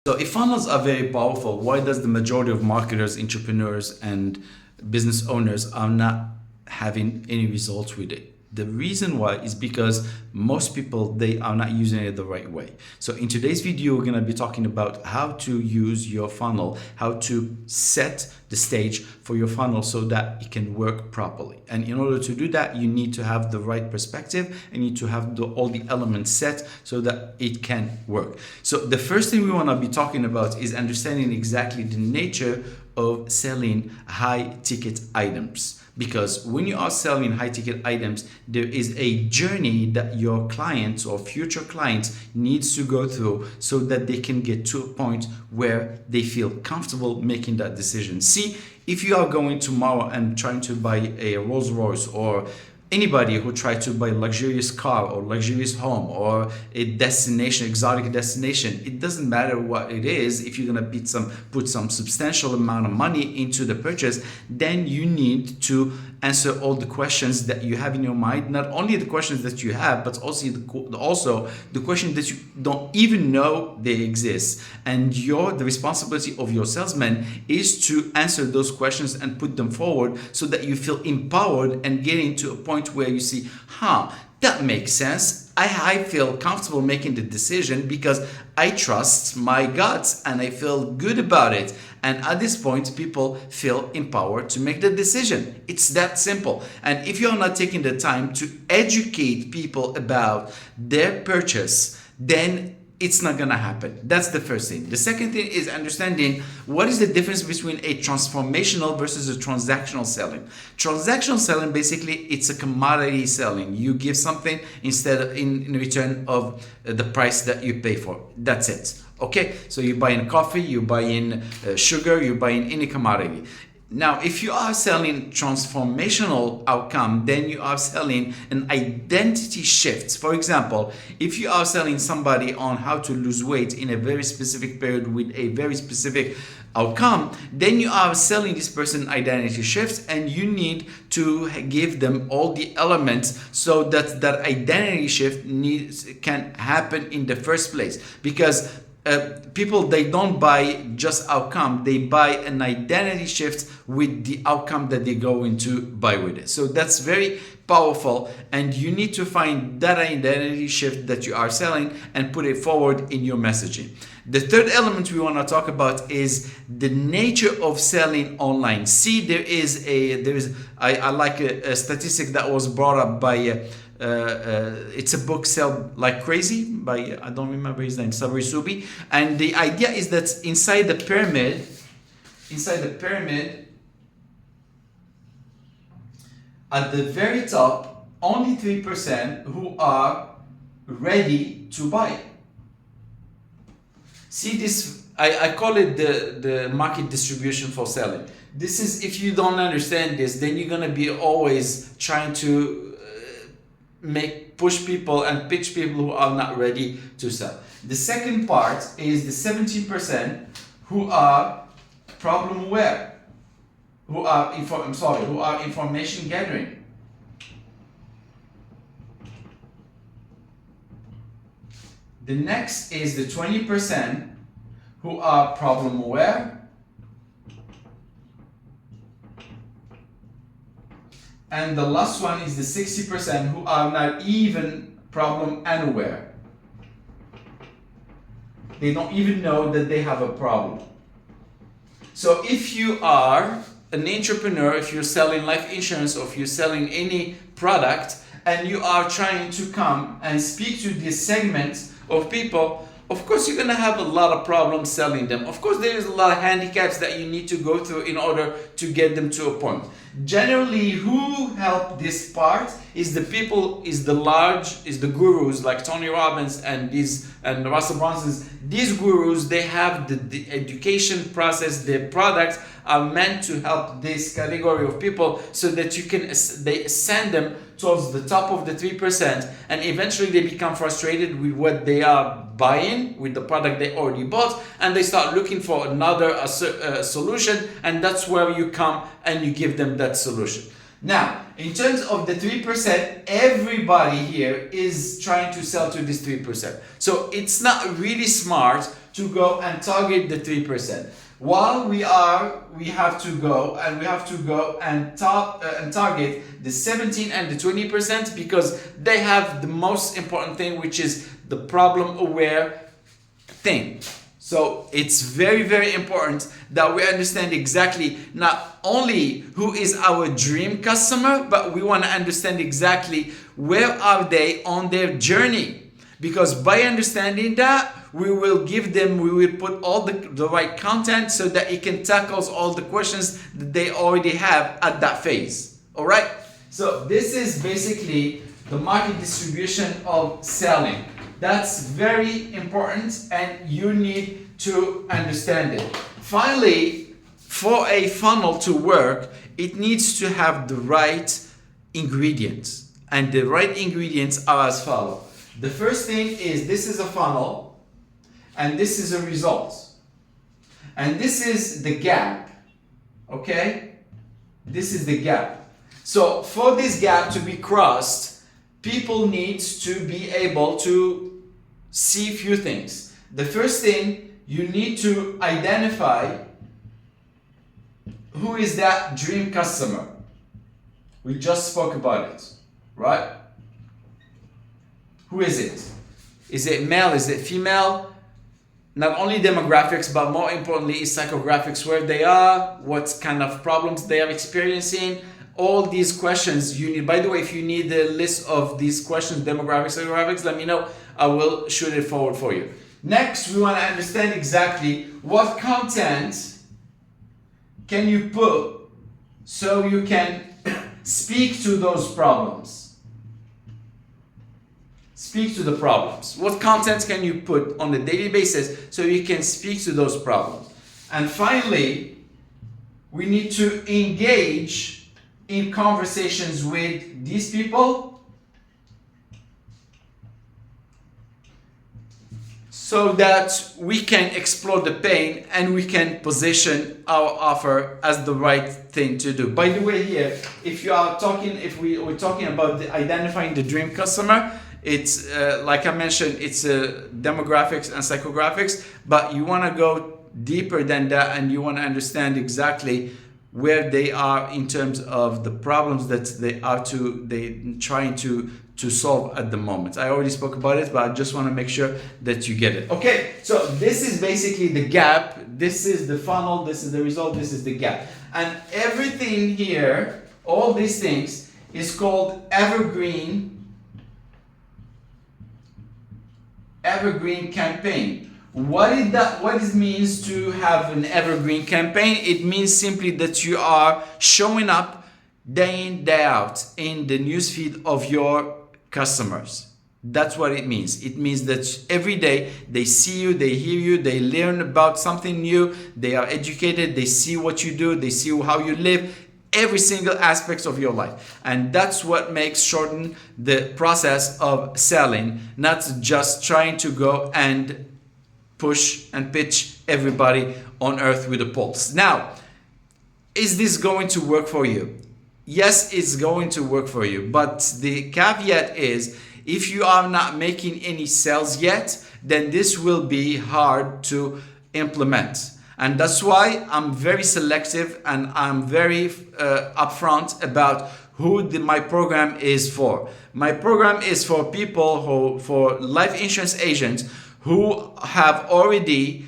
So if funnels are very powerful, why does the majority of marketers, entrepreneurs, and business owners are not having any results with it? The reason why is because most people, they are not using it the right way. So in today's video, we're going to be talking about how to use your funnel, how to set the stage for your funnel so that it can work properly. And in order to do that, you need to have the right perspective and you need to have all the elements set so that it can work. So the first thing we want to be talking about is understanding exactly the nature of selling high ticket items. Because when you are selling high ticket items, there is a journey that your clients or future clients needs to go through so that they can get to a point where they feel comfortable making that decision. See, if you are going tomorrow and trying to buy a Rolls Royce, or anybody who tried to buy a luxurious car or luxurious home or a destination, exotic destination, it doesn't matter what it is. If you're gonna put some substantial amount of money into the purchase, then you need to answer all the questions that you have in your mind. Not only the questions that you have, but also the questions that you don't even know they exist. And the responsibility of your salesman is to answer those questions and put them forward so that you feel empowered and getting to a point where you see, that makes sense. I feel comfortable making the decision because I trust my guts and I feel good about it. And at this point, people feel empowered to make the decision. It's that simple. And if you're not taking the time to educate people about their purchase, then it's not gonna happen. That's the first thing. The second thing is understanding what is the difference between a transformational versus a transactional selling. Transactional selling, basically, it's a commodity selling. You give something in return of the price that you pay for. That's it. Okay, so you buy in coffee, you buy in sugar, you buy in any commodity. Now, if you are selling transformational outcome, then you are selling an identity shift. For example, if you are selling somebody on how to lose weight in a very specific period with a very specific outcome, then you are selling this person identity shift, and you need to give them all the elements so that that identity shift can happen in the first place. Because people, they don't buy just outcome, they buy an identity shift with the outcome that they're going to buy with it. So that's very powerful, and you need to find that identity shift that you are selling and put it forward in your messaging. The third element we want to talk about is the nature of selling online. See, I like a statistic that was brought up by it's a book, Sell Like Crazy, by, I don't remember his name, Sabri Subi. And the idea is that inside the pyramid, at the very top, only 3% who are ready to buy. See this, I call it the market distribution for selling. This is, if you don't understand this, then you're gonna be always trying to push people and pitch people who are not ready to sell. The second part is the 17% who are problem aware, who are information gathering. The next is the 20% who are problem aware. And the last one is the 60% who are not even problem unaware. They don't even know that they have a problem. So if you are an entrepreneur, if you're selling life insurance, or if you're selling any product, and you are trying to come and speak to this segment of people, of course you're gonna have a lot of problems selling them. Of course there is a lot of handicaps that you need to go through in order to get them to a point. Generally, who help this part is the people, is the gurus like Tony Robbins and Russell Brunson's. These gurus, they have the education process. Their products are meant to help this category of people so that they send them towards the top of the 3%, and eventually they become frustrated with what they are buying, with the product they already bought, and they start looking for another solution, and that's where you come and you give them that solution. Now, in terms of the 3%, everybody here is trying to sell to this 3%. So it's not really smart to go and target the 3%. While we have to go and target the 17 and the 20% because they have the most important thing, which is the problem aware thing. So it's very, very important that we understand exactly not only who is our dream customer, but we want to understand exactly where are they on their journey. Because by understanding that, we will put all the right content so that it can tackle all the questions that they already have at that phase. All right? So this is basically the market distribution of selling. That's very important and you need to understand it. Finally, for a funnel to work, it needs to have the right ingredients. And the right ingredients are as follows. The first thing is this is a funnel and this is a result. And this is the gap. Okay? This is the gap. So for this gap to be crossed, people need to be able to see a few things. The first thing, you need to identify who is that dream customer. We just spoke about it, right? Who is it? Is it male? Is it female? Not only demographics, but more importantly is psychographics, where they are, what kind of problems they are experiencing. All these questions you need. By the way, if you need a list of these questions, demographics, psychographics, let me know. I will shoot it forward for you. Next, we want to understand exactly what content can you put so you can speak to those problems. Speak to the problems. What content can you put on a daily basis so you can speak to those problems? And finally, we need to engage in conversations with these people so that we can explore the pain and we can position our offer as the right thing to do. By the way, here, if we're talking about identifying the dream customer, it's like I mentioned, it's demographics and psychographics, but you want to go deeper than that and you want to understand exactly where they are in terms of the problems that they trying to solve at the moment. I already spoke about it, but I just want to make sure that you get it. Okay, so this is basically the gap. This is the funnel. This is the result. This is the gap. And everything here, all these things, is called evergreen campaign. What it means to have an evergreen campaign? It means simply that you are showing up day in, day out in the newsfeed of your customers. That's what it means. It means that every day they see you, they hear you, they learn about something new, they are educated, they see what you do, they see how you live, every single aspect of your life. And that's what makes shorten the process of selling, not just trying to go and push and pitch everybody on earth with a pulse. Now, is this going to work for you? Yes, it's going to work for you, but the caveat is if you are not making any sales yet, then this will be hard to implement. And that's why I'm very selective and I'm very upfront about who my program is for. My program is for people for life insurance agents who have already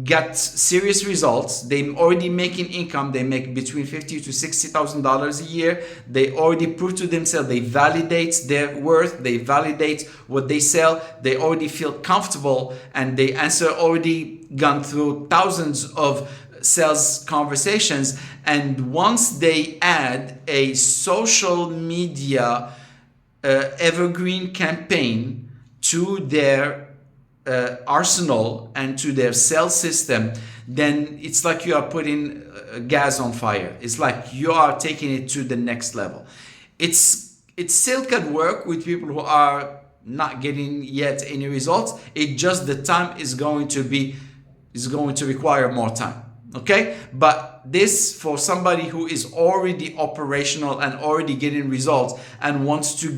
got serious results. They're already making income. They make between $50,000 to $60,000 a year. They already prove to themselves. They validate their worth. They validate what they sell. They already feel comfortable, and they already gone through thousands of sales conversations. And once they add a social media evergreen campaign to their arsenal and to their sales system, then it's like you are putting gas on fire. It's like you are taking it to the next level. It still can work with people who are not getting yet any results. It just the time is going to require more time. Okay, but this for somebody who is already operational and already getting results and wants to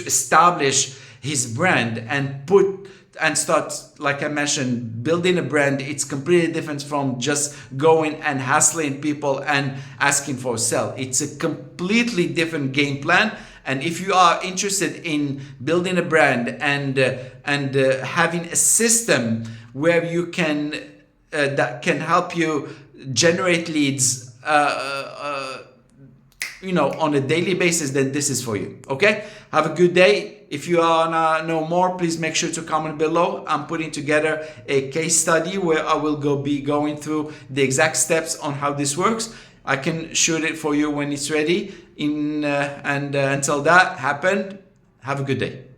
establish his brand and start, like I mentioned, building a brand. It's completely different from just going and hassling people and asking for a sell. It's a completely different game plan. And if you are interested in building a brand and having a system where you can that can help you generate leads on a daily basis, then this is for you. Okay, have a good day. If you wanna know more, please make sure to comment below. I'm putting together a case study where I will be going through the exact steps on how this works. I can shoot it for you when it's ready. Until that happened, have a good day.